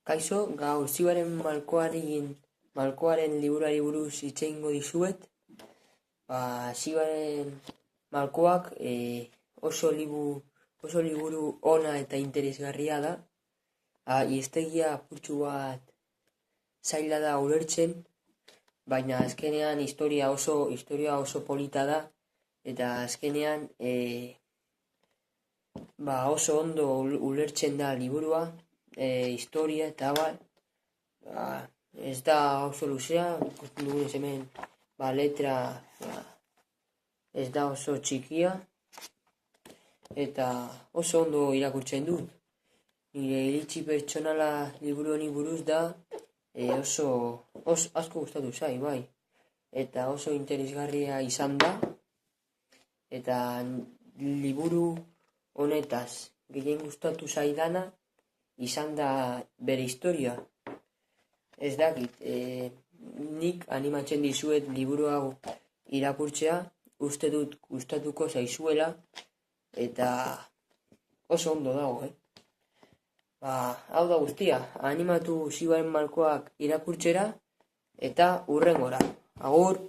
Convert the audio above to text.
Kaixo, gaur Zibaren malkoaren liburuari buruz hitz egingo dizuet. Zibaren malkoak oso liburu ona eta interesgarria da. Hiztegia apurtxu bat zaila da ulertzen, baina azkenean historia oso polita da, eta azkenean oso ondo ulertzen da liburua. Historia eta ez da oso luzea, ikusten dugunez hemen letra ez da oso txikia, eta oso ondo irakurtzen dut. Nire iritzi pertsonala liburu honi buruz da oso asko gustatu zait, bai, eta oso interesgarria izan da, eta liburu honetaz gehien gustatu zaidana izan da bere historia. Ez dakit, nik animatzen dizuet liburu hau irakurtzea, uste dut gustatuko zaizuela, eta oso ondo dago, hau da guztia, animatu Zibaren malkoak irakurtzera, eta hurrengora. Agur!